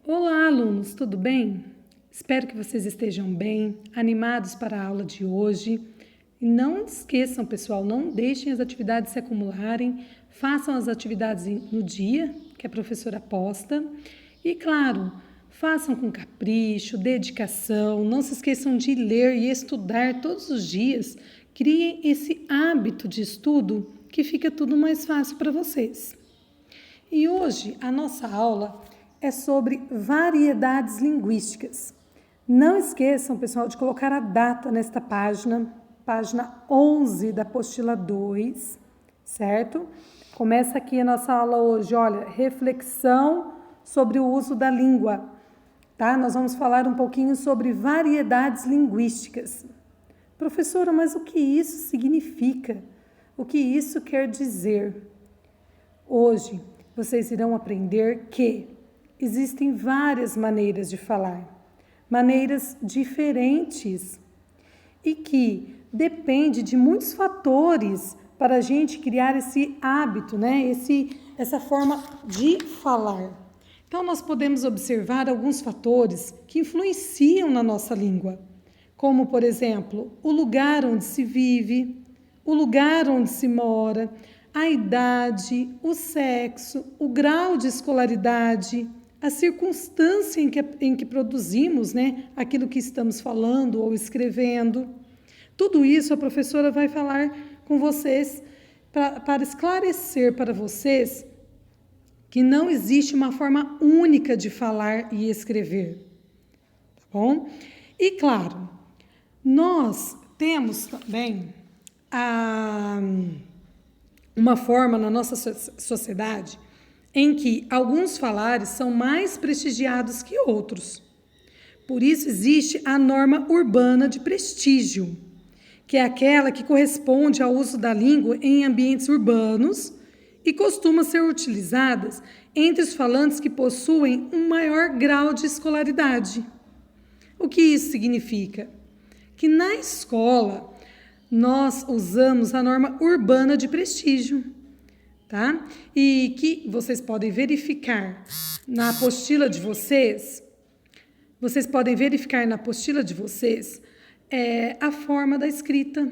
Olá, alunos, tudo bem? Espero que vocês estejam bem, animados para a aula de hoje. E não esqueçam, pessoal, não deixem as atividades se acumularem, façam as atividades no dia que a professora posta. E, claro, façam com capricho, dedicação, não se esqueçam de ler e estudar todos os dias. Criem esse hábito de estudo que fica tudo mais fácil para vocês. E hoje a nossa aula é sobre variedades linguísticas. Não esqueçam, pessoal, de colocar a data nesta página 11 da apostila 2, certo? Começa aqui a nossa aula hoje, olha, reflexão sobre o uso da língua, tá? Nós vamos falar um pouquinho sobre variedades linguísticas. Professora, mas o que isso significa? O que isso quer dizer? Hoje, vocês irão aprender que existem várias maneiras de falar, maneiras diferentes e que depende de muitos fatores para a gente criar esse hábito, né? Essa forma de falar. Então, nós podemos observar alguns fatores que influenciam na nossa língua, como, por exemplo, o lugar onde se vive, o lugar onde se mora, a idade, o sexo, o grau de escolaridade, a circunstância em que produzimos, né, aquilo que estamos falando ou escrevendo. Tudo isso a professora vai falar com vocês para esclarecer para vocês que não existe uma forma única de falar e escrever, tá bom? E claro, nós temos também uma forma na nossa sociedade em que alguns falares são mais prestigiados que outros. Por isso existe a norma urbana de prestígio, que é aquela que corresponde ao uso da língua em ambientes urbanos e costuma ser utilizada entre os falantes que possuem um maior grau de escolaridade. O que isso significa? Que na escola nós usamos a norma urbana de prestígio, tá? E que vocês podem verificar na apostila de vocês, a forma da escrita,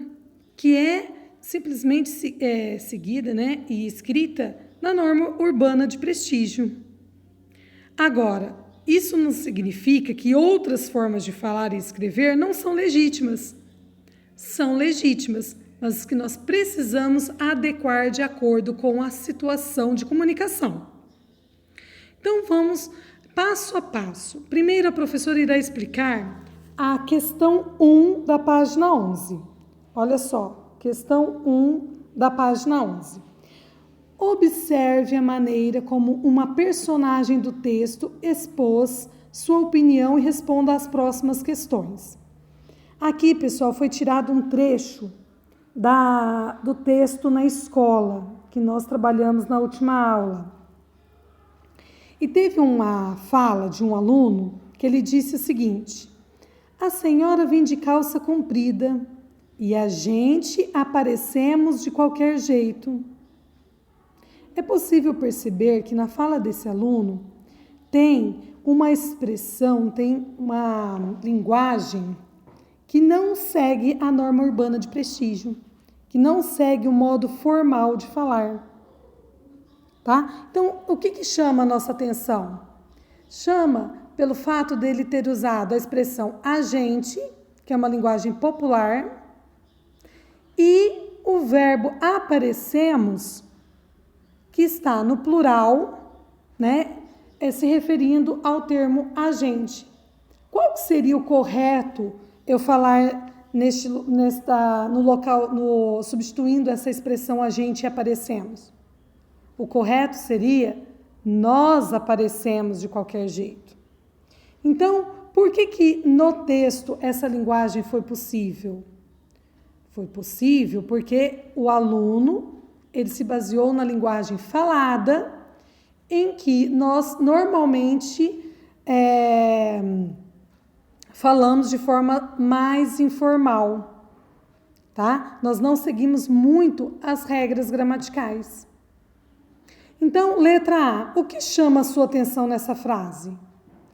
que é simplesmente seguida, né, e escrita na norma urbana de prestígio. Agora, isso não significa que outras formas de falar e escrever não são legítimas. São legítimas, mas que nós precisamos adequar de acordo com a situação de comunicação. Então, vamos passo a passo. Primeiro, a professora irá explicar a questão 1 da página 11. Olha só, questão 1 da página 11. Observe a maneira como uma personagem do texto expôs sua opinião e responda às próximas questões. Aqui, pessoal, foi tirado um trecho do texto na escola, que nós trabalhamos na última aula. E teve uma fala de um aluno que ele disse o seguinte: a senhora vem de calça comprida e a gente aparecemos de qualquer jeito. É possível perceber que na fala desse aluno tem uma expressão, tem uma linguagem que não segue a norma urbana de prestígio, que não segue o modo formal de falar, tá? Então, o que chama a nossa atenção? Chama pelo fato dele ter usado a expressão a gente, que é uma linguagem popular, e o verbo aparecemos, que está no plural, né, se referindo ao termo a gente. Qual seria o correto eu falar substituindo essa expressão a gente e aparecemos? O correto seria nós aparecemos de qualquer jeito. Então, por que no texto essa linguagem foi possível? Foi possível porque o aluno ele se baseou na linguagem falada, em que nós normalmente falamos de forma mais informal, tá? Nós não seguimos muito as regras gramaticais. Então, letra A, o que chama a sua atenção nessa frase?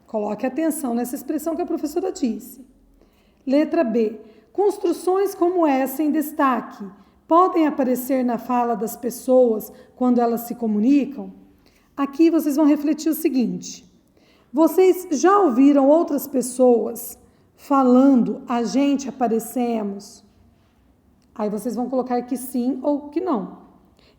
Coloque atenção nessa expressão que a professora disse. Letra B. Construções como essa em destaque podem aparecer na fala das pessoas quando elas se comunicam? Aqui vocês vão refletir o seguinte: vocês já ouviram outras pessoas falando a gente aparecemos? Aí vocês vão colocar que sim ou que não.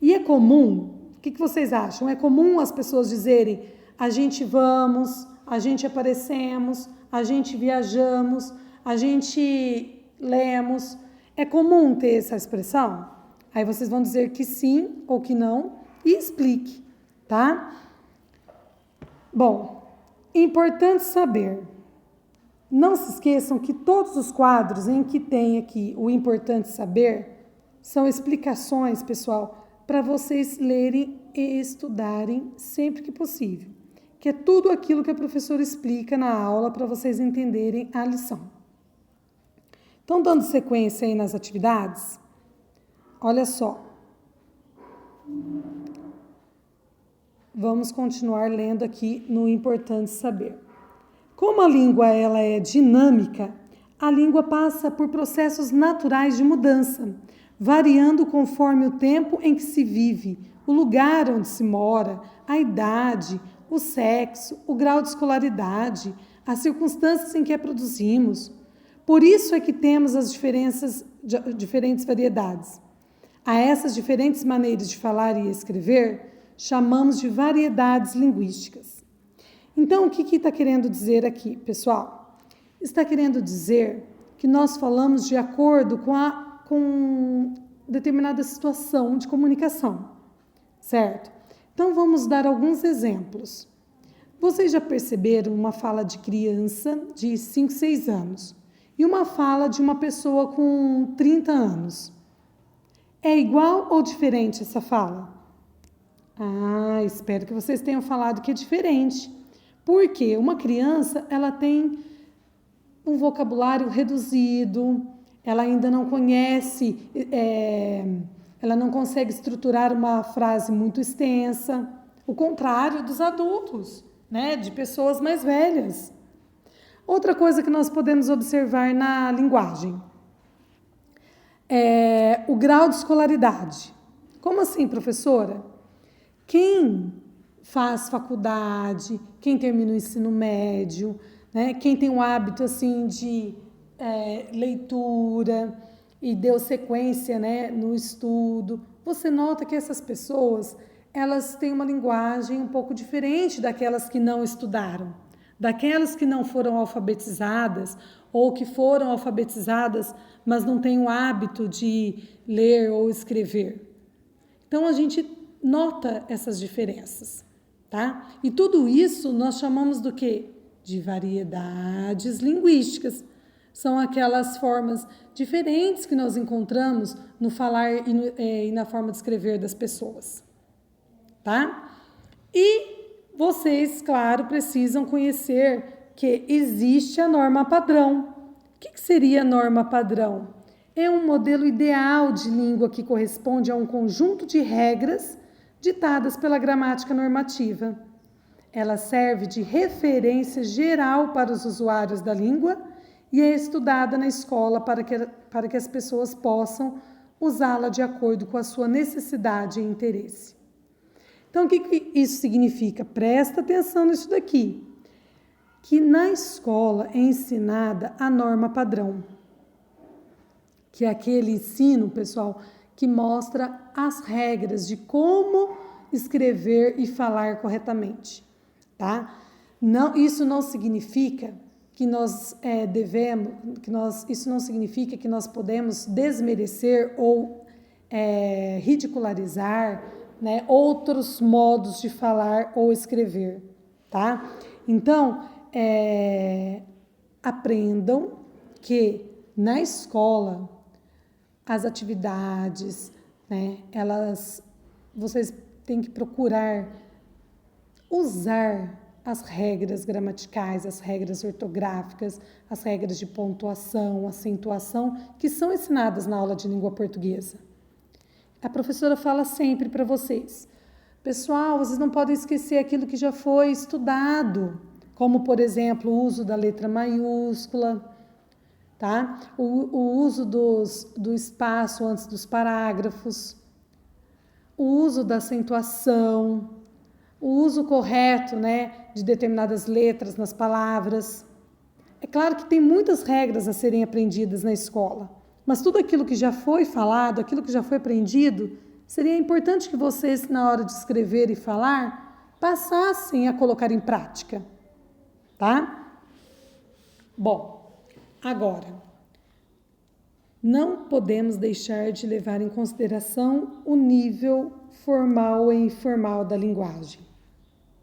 E é comum, o que vocês acham? É comum as pessoas dizerem a gente vamos, a gente aparecemos, a gente viajamos, a gente lemos. É comum ter essa expressão? Aí vocês vão dizer que sim ou que não e explique, tá? Bom, importante saber. Não se esqueçam que todos os quadros em que tem aqui o importante saber são explicações, pessoal, para vocês lerem e estudarem sempre que possível. Que é tudo aquilo que a professora explica na aula para vocês entenderem a lição. Então, dando sequência aí nas atividades, olha só. Vamos continuar lendo aqui no Importante Saber. Como a língua ela é dinâmica, a língua passa por processos naturais de mudança, variando conforme o tempo em que se vive, o lugar onde se mora, a idade, o sexo, o grau de escolaridade, as circunstâncias em que a produzimos. Por isso é que temos as diferentes variedades. A essas diferentes maneiras de falar e escrever, chamamos de variedades linguísticas. Então, o que está querendo dizer aqui, pessoal? Está querendo dizer que nós falamos de acordo com determinada situação de comunicação, certo? Então, vamos dar alguns exemplos. Vocês já perceberam uma fala de criança de 5, 6 anos e uma fala de uma pessoa com 30 anos? É igual ou diferente essa fala? Espero que vocês tenham falado que é diferente. Porque uma criança, ela tem um vocabulário reduzido, ela ainda não conhece, ela não consegue estruturar uma frase muito extensa. O contrário dos adultos, né? De pessoas mais velhas. Outra coisa que nós podemos observar na linguagem é o grau de escolaridade. Como assim, professora? Quem faz faculdade, quem termina o ensino médio, né? Quem tem um hábito assim de leitura e deu sequência, né, no estudo, você nota que essas pessoas, elas têm uma linguagem um pouco diferente daquelas que não estudaram, daquelas que não foram alfabetizadas ou que foram alfabetizadas, mas não têm o hábito de ler ou escrever. Então, a gente nota essas diferenças, tá? E tudo isso nós chamamos do quê? De variedades linguísticas. São aquelas formas diferentes que nós encontramos no falar e na forma de escrever das pessoas, tá? E vocês, claro, precisam conhecer que existe a norma padrão. O que seria a norma padrão? É um modelo ideal de língua que corresponde a um conjunto de regras ditadas pela gramática normativa. Ela serve de referência geral para os usuários da língua e é estudada na escola para que as pessoas possam usá-la de acordo com a sua necessidade e interesse. Então, o que isso significa? Presta atenção nisso daqui. Que na escola é ensinada a norma padrão, que é aquele ensino, pessoal, que mostra as regras de como escrever e falar corretamente, tá? Não, isso não significa que isso não significa que nós podemos desmerecer ou ridicularizar, né, outros modos de falar ou escrever, tá? Então, aprendam que na escola as atividades, né, vocês têm que procurar usar as regras gramaticais, as regras ortográficas, as regras de pontuação, acentuação, que são ensinadas na aula de língua portuguesa. A professora fala sempre para vocês: pessoal, vocês não podem esquecer aquilo que já foi estudado. como, por exemplo, o uso da letra maiúscula, tá? O uso do espaço antes dos parágrafos, o uso da acentuação, o uso correto, né, de determinadas letras nas palavras. É claro que tem muitas regras a serem aprendidas na escola, mas tudo aquilo que já foi falado, aquilo que já foi aprendido, seria importante que vocês, na hora de escrever e falar, passassem a colocar em prática, tá? Bom, agora, não podemos deixar de levar em consideração o nível formal e informal da linguagem,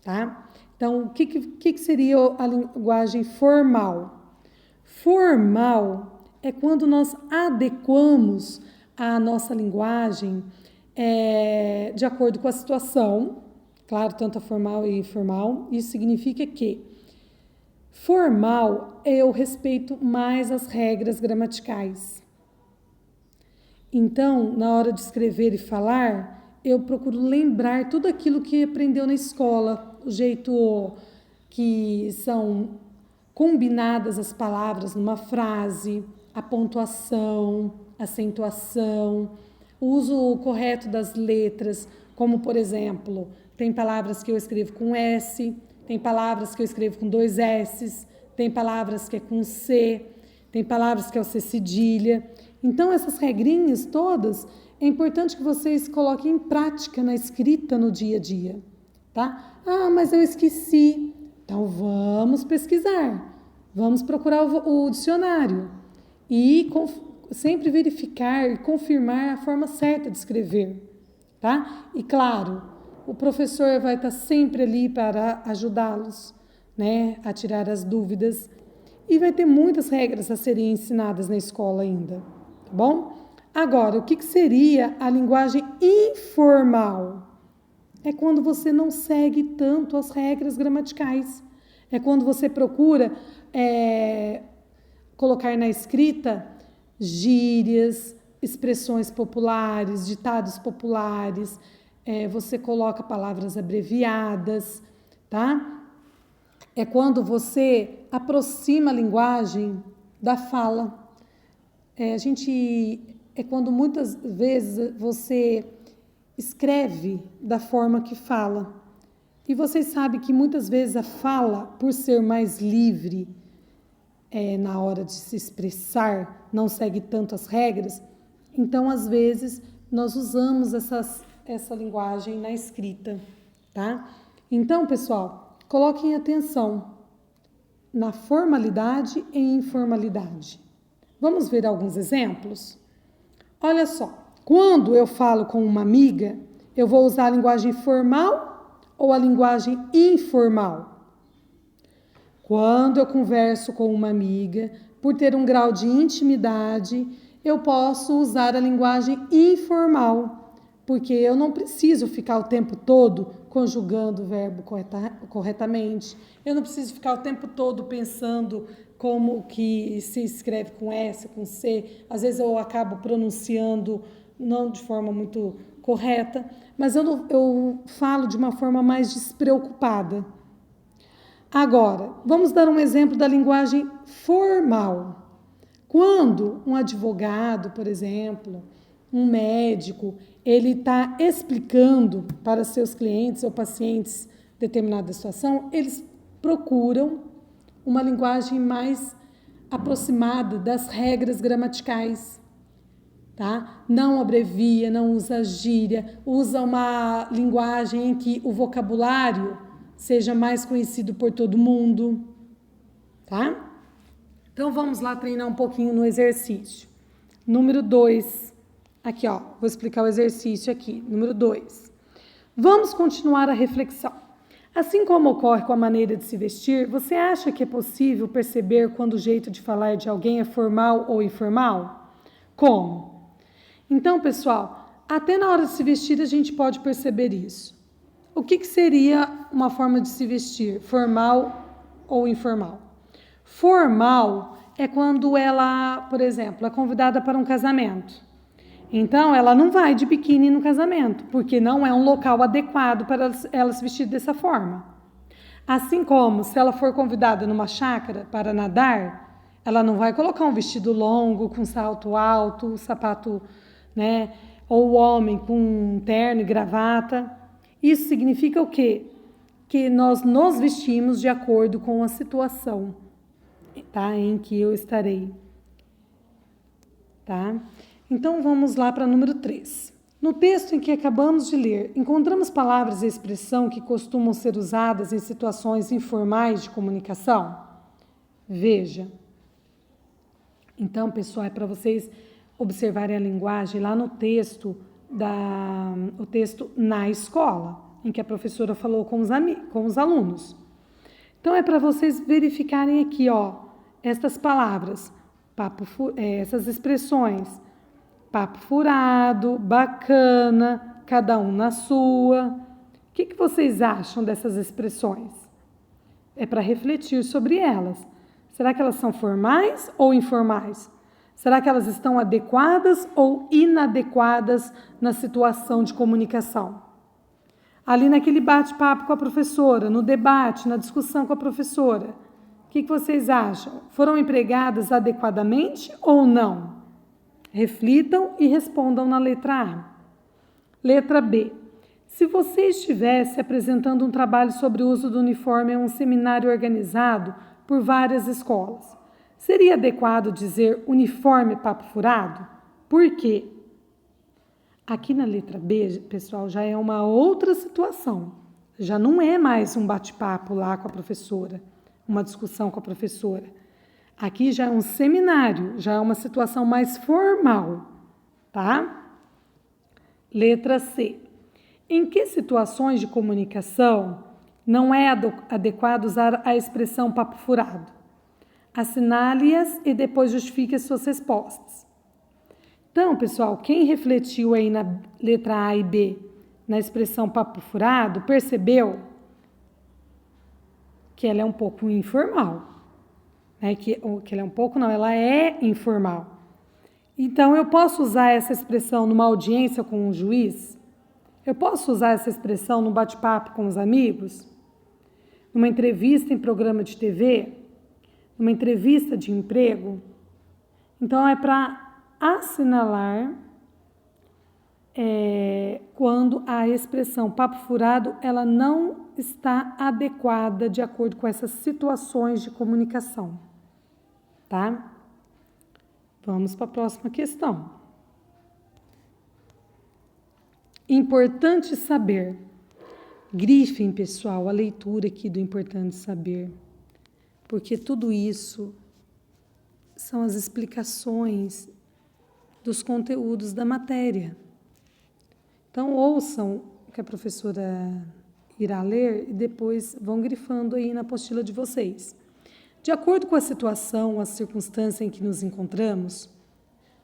tá? Então, o que seria a linguagem formal? Formal é quando nós adequamos a nossa linguagem de acordo com a situação, claro, tanto a formal e informal. Isso significa que formal eu respeito mais as regras gramaticais. Então, na hora de escrever e falar, eu procuro lembrar tudo aquilo que aprendeu na escola, o jeito que são combinadas as palavras numa frase, a pontuação, a acentuação, o uso correto das letras, como, por exemplo, tem palavras que eu escrevo com S, tem palavras que eu escrevo com 2 S's, tem palavras que é com C, tem palavras que é o C cedilha. Então, essas regrinhas todas, é importante que vocês coloquem em prática na escrita no dia a dia, tá? Ah, mas eu esqueci. Então, vamos pesquisar, vamos procurar o dicionário e sempre verificar e confirmar a forma certa de escrever, tá? E, claro, o professor vai estar sempre ali para ajudá-los, né, a tirar as dúvidas, e vai ter muitas regras a serem ensinadas na escola ainda, tá bom? Agora, o que seria a linguagem informal? É quando você não segue tanto as regras gramaticais. É quando você procura colocar na escrita gírias, expressões populares, ditados populares, você coloca palavras abreviadas, tá? É quando você aproxima a linguagem da fala. É quando muitas vezes você escreve da forma que fala. E vocês sabem que muitas vezes a fala, por ser mais livre na hora de se expressar, não segue tanto as regras, então às vezes nós usamos essa linguagem na escrita, tá? Então, pessoal, coloquem atenção na formalidade e informalidade. Vamos ver alguns exemplos? Olha só, quando eu falo com uma amiga, eu vou usar a linguagem formal ou a linguagem informal? Quando eu converso com uma amiga, por ter um grau de intimidade, eu posso usar a linguagem informal, porque eu não preciso ficar o tempo todo conjugando o verbo corretamente, eu não preciso ficar o tempo todo pensando como que se escreve com S, com C, às vezes eu acabo pronunciando não de forma muito correta, mas eu falo de uma forma mais despreocupada. Agora, vamos dar um exemplo da linguagem formal. Quando um advogado, por exemplo, um médico, ele está explicando para seus clientes ou pacientes determinada situação, eles procuram uma linguagem mais aproximada das regras gramaticais, tá? Não abrevia, não usa gíria, usa uma linguagem em que o vocabulário seja mais conhecido por todo mundo, tá? Então, vamos lá treinar um pouquinho no exercício. Número 2. Aqui, ó, vou explicar o exercício aqui. Número 2. Vamos continuar a reflexão. Assim como ocorre com a maneira de se vestir, você acha que é possível perceber quando o jeito de falar de alguém é formal ou informal? Como? Então, pessoal, até na hora de se vestir a gente pode perceber isso. O que seria uma forma de se vestir, formal ou informal? Formal é quando ela, por exemplo, é convidada para um casamento. Então, ela não vai de biquíni no casamento, porque não é um local adequado para ela se vestir dessa forma. Assim como, se ela for convidada numa chácara para nadar, ela não vai colocar um vestido longo, com salto alto, sapato, né? Ou o homem com um terno e gravata. Isso significa o quê? Que nós nos vestimos de acordo com a situação, tá? Em que eu estarei. Tá? Então, vamos lá para número 3. No texto em que acabamos de ler, encontramos palavras e expressão que costumam ser usadas em situações informais de comunicação? Veja. Então, pessoal, é para vocês observarem a linguagem lá no texto, o texto na escola, em que a professora falou com os alunos. Então, é para vocês verificarem aqui, estas palavras, essas expressões. Papo furado, bacana, cada um na sua. O que vocês acham dessas expressões? É para refletir sobre elas. Será que elas são formais ou informais? Será que elas estão adequadas ou inadequadas na situação de comunicação? Ali naquele bate-papo com a professora, no debate, na discussão com a professora, o que vocês acham? Foram empregadas adequadamente ou não? Reflitam e respondam na letra A. Letra B. Se você estivesse apresentando um trabalho sobre o uso do uniforme em um seminário organizado por várias escolas, seria adequado dizer uniforme papo furado? Por quê? Aqui na letra B, pessoal, já é uma outra situação. Já não é mais um bate-papo lá com a professora, uma discussão com a professora. Aqui já é um seminário, já é uma situação mais formal, tá? Letra C. Em que situações de comunicação não é adequado usar a expressão papo furado? Assinale-as e depois justifique as suas respostas. Então, pessoal, quem refletiu aí na letra A e B, na expressão papo furado, percebeu que ela é um pouco informal. Que ela é um pouco, não, ela é informal. Então, eu posso usar essa expressão numa audiência com um juiz? Eu posso usar essa expressão num bate-papo com os amigos? Numa entrevista em programa de TV? Numa entrevista de emprego? Então, é para assinalar quando a expressão papo furado, ela não está adequada de acordo com essas situações de comunicação. Tá? Vamos para a próxima questão. Importante saber. Grifem, pessoal, a leitura aqui do importante saber, porque tudo isso são as explicações dos conteúdos da matéria. Então, ouçam o que a professora irá ler e depois vão grifando aí na apostila de vocês. De acordo com a situação, a circunstância em que nos encontramos,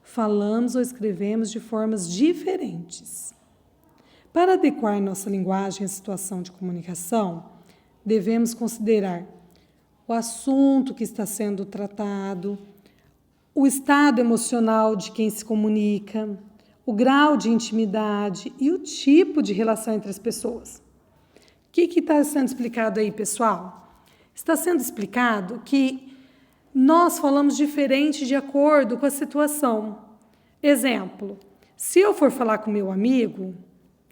falamos ou escrevemos de formas diferentes. Para adequar nossa linguagem à situação de comunicação, devemos considerar o assunto que está sendo tratado, o estado emocional de quem se comunica, o grau de intimidade e o tipo de relação entre as pessoas. O que está sendo explicado aí, pessoal? Está sendo explicado que nós falamos diferente de acordo com a situação. Exemplo, se eu for falar com meu amigo,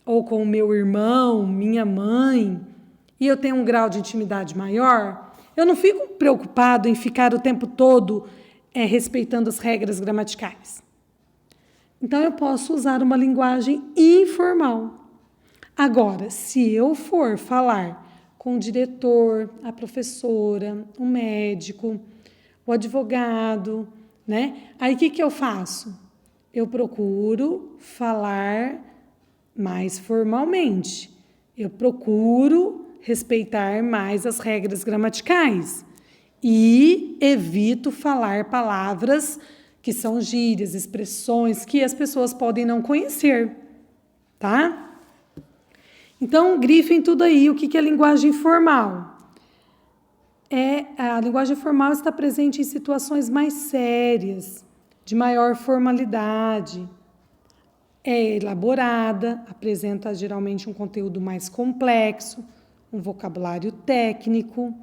ou com o meu irmão, minha mãe, e eu tenho um grau de intimidade maior, eu não fico preocupado em ficar o tempo todo respeitando as regras gramaticais. Então, eu posso usar uma linguagem informal. Agora, se eu for falar com o diretor, a professora, o médico, o advogado, né? Aí, o que eu faço? Eu procuro falar mais formalmente. Eu procuro respeitar mais as regras gramaticais e evito falar palavras que são gírias, expressões que as pessoas podem não conhecer, tá? Então, grifem tudo aí. O que é linguagem formal? A linguagem formal está presente em situações mais sérias, de maior formalidade. É elaborada, apresenta geralmente um conteúdo mais complexo, um vocabulário técnico.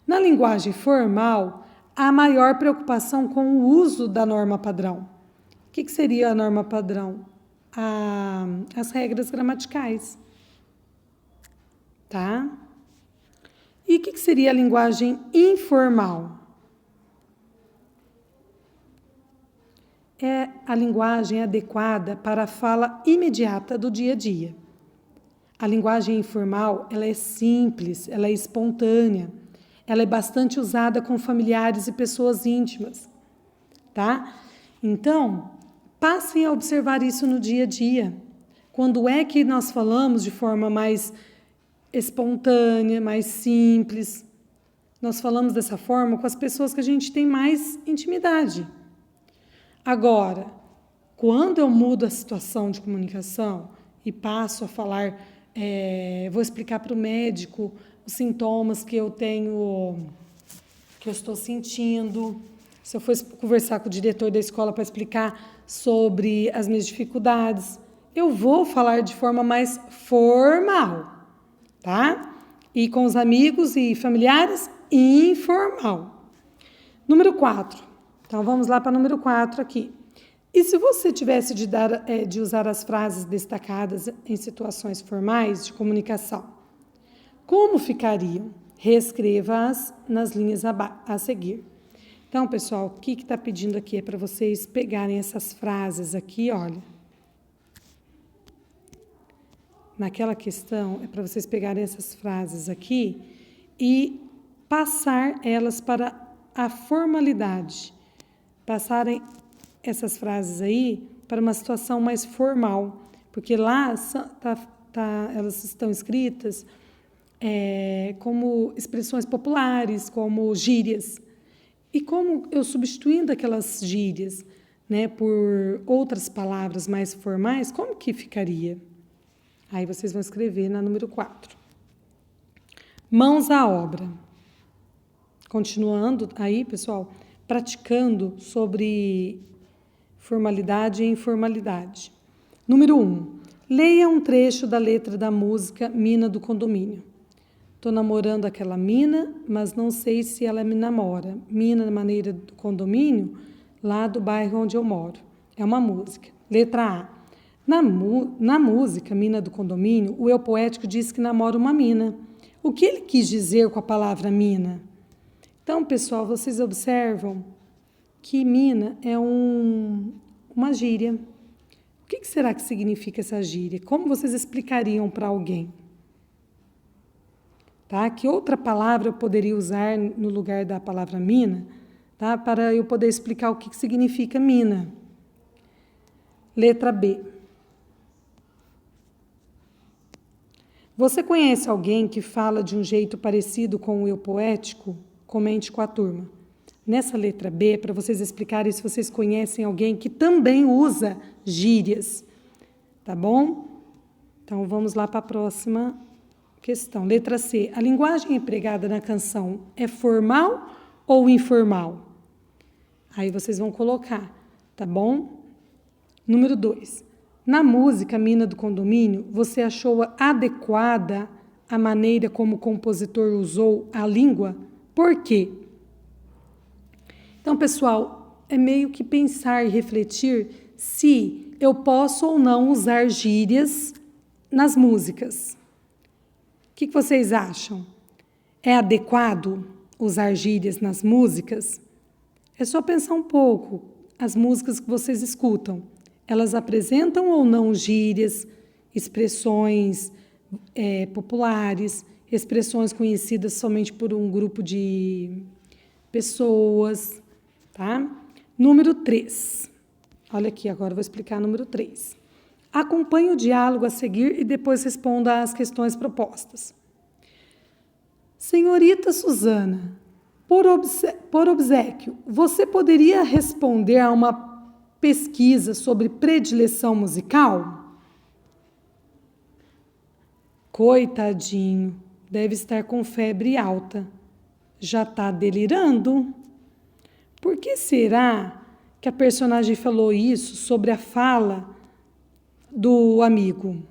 Na linguagem formal, há maior preocupação com o uso da norma padrão. O que seria a norma padrão? As regras gramaticais. Tá? E o que seria a linguagem informal? É a linguagem adequada para a fala imediata do dia a dia. A linguagem informal, ela é simples, ela é espontânea, ela é bastante usada com familiares e pessoas íntimas, tá? Então, passem a observar isso no dia a dia. Quando é que nós falamos de forma mais espontânea, mais simples? Nós falamos dessa forma com as pessoas que a gente tem mais intimidade. Agora, quando eu mudo a situação de comunicação e passo a falar, vou explicar para o médico os sintomas que eu tenho, que eu estou sentindo, se eu for conversar com o diretor da escola para explicar sobre as minhas dificuldades, eu vou falar de forma mais formal, tá? E com os amigos e familiares, informal. Número 4. Então, vamos lá para o número 4 aqui. E se você tivesse de usar as frases destacadas em situações formais de comunicação, como ficariam? Reescreva-as nas linhas a seguir. Então, pessoal, o que está pedindo aqui é para vocês pegarem essas frases aqui, olha. Naquela questão, é para vocês pegarem essas frases aqui e passar elas para a formalidade. Passarem essas frases aí para uma situação mais formal, porque lá elas estão escritas como expressões populares, como gírias. E como eu substituindo aquelas gírias, né, por outras palavras mais formais, como que ficaria? Aí vocês vão escrever na número 4. Mãos à obra. Continuando aí, pessoal, praticando sobre formalidade e informalidade. Número 1. Leia um trecho da letra da música Mina do Condomínio. Estou namorando aquela mina, mas não sei se ela me namora. Mina, na maneira do condomínio, lá do bairro onde eu moro. É uma música. Letra A. Na música Mina do Condomínio, o eu poético diz que namora uma mina. O que ele quis dizer com a palavra mina? Então, pessoal, vocês observam que mina é uma gíria. O que será que significa essa gíria? Como vocês explicariam para alguém? Tá? Que outra palavra eu poderia usar no lugar da palavra mina, tá? Para eu poder explicar o que significa mina? Letra B. Você conhece alguém que fala de um jeito parecido com o eu poético? Comente com a turma. Nessa letra B, para vocês explicarem se vocês conhecem alguém que também usa gírias, tá bom? Então, vamos lá para a próxima questão. Letra C. A linguagem empregada na canção é formal ou informal? Aí vocês vão colocar, tá bom? Número 2. Na música Mina do Condomínio, você achou adequada a maneira como o compositor usou a língua? Por quê? Então, pessoal, é meio que pensar e refletir se eu posso ou não usar gírias nas músicas. O que vocês acham? É adequado usar gírias nas músicas? É só pensar um pouco. As músicas que vocês escutam, elas apresentam ou não gírias, expressões populares, expressões conhecidas somente por um grupo de pessoas, tá? Número 3. Olha aqui, agora eu vou explicar número 3. Acompanhe o diálogo a seguir e depois responda às questões propostas. Senhorita Suzana, por obséquio, você poderia responder a uma pesquisa sobre predileção musical? Coitadinho, deve estar com febre alta. Já está delirando? Por que será que a personagem falou isso sobre a fala do amigo?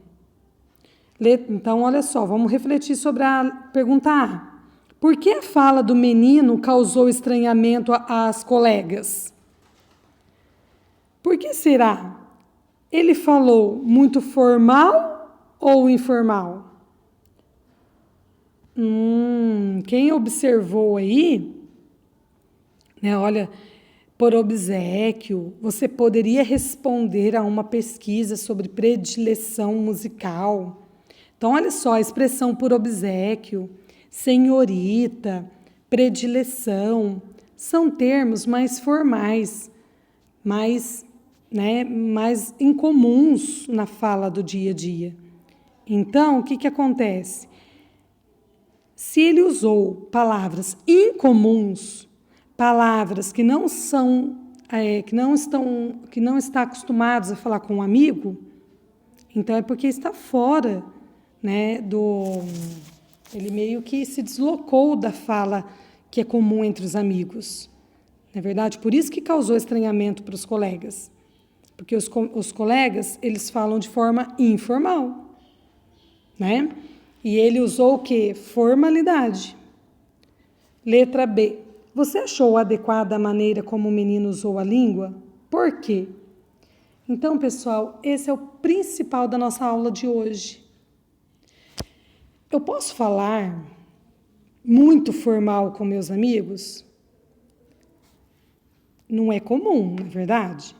Então, olha só, vamos refletir sobre a pergunta A. Por que a fala do menino causou estranhamento às colegas? Por que será? Ele falou muito formal ou informal? Quem observou aí, né, olha, por obséquio, você poderia responder a uma pesquisa sobre predileção musical. Então, olha só, a expressão por obséquio, senhorita, predileção, são termos mais formais, mais incomuns na fala do dia a dia. Então, o que acontece? Se ele usou palavras incomuns, palavras que não está acostumados a falar com um amigo, então é porque está fora, né, ele meio que se deslocou da fala que é comum entre os amigos. Não é verdade? Por isso que causou estranhamento para os colegas. Porque os colegas, eles falam de forma informal, né? E ele usou o quê? Formalidade. Letra B. Você achou adequada a maneira como o menino usou a língua? Por quê? Então, pessoal, esse é o principal da nossa aula de hoje. Eu posso falar muito formal com meus amigos? Não é comum, não é verdade?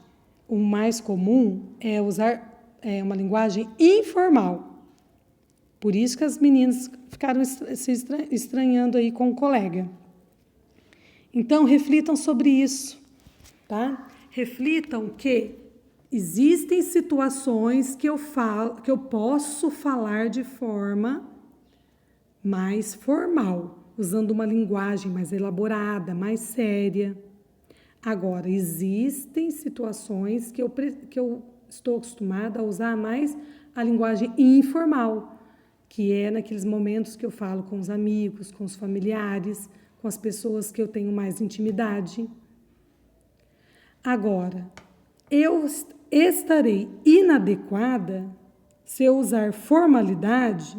O mais comum é usar uma linguagem informal. Por isso que as meninas ficaram se estranhando aí com o colega. Então, reflitam sobre isso, tá? Reflitam que existem situações que eu posso falar de forma mais formal, usando uma linguagem mais elaborada, mais séria. Agora, existem situações que eu estou acostumada a usar mais a linguagem informal, que é naqueles momentos que eu falo com os amigos, com os familiares, com as pessoas que eu tenho mais intimidade. Agora, eu estarei inadequada se eu usar formalidade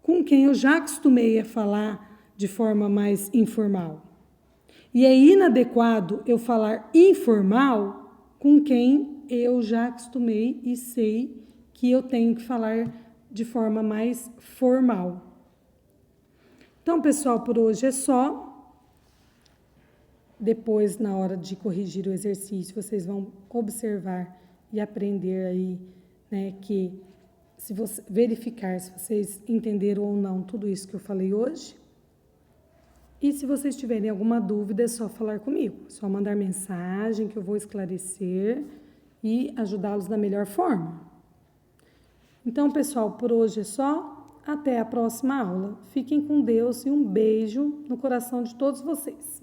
com quem eu já acostumei a falar de forma mais informal. E é inadequado eu falar informal com quem eu já acostumei e sei que eu tenho que falar de forma mais formal. Então, pessoal, por hoje é só. Depois, na hora de corrigir o exercício, vocês vão observar e aprender aí, né, que verificar se vocês entenderam ou não tudo isso que eu falei hoje. E se vocês tiverem alguma dúvida, é só falar comigo. É só mandar mensagem que eu vou esclarecer e ajudá-los da melhor forma. Então, pessoal, por hoje é só. Até a próxima aula. Fiquem com Deus e um beijo no coração de todos vocês.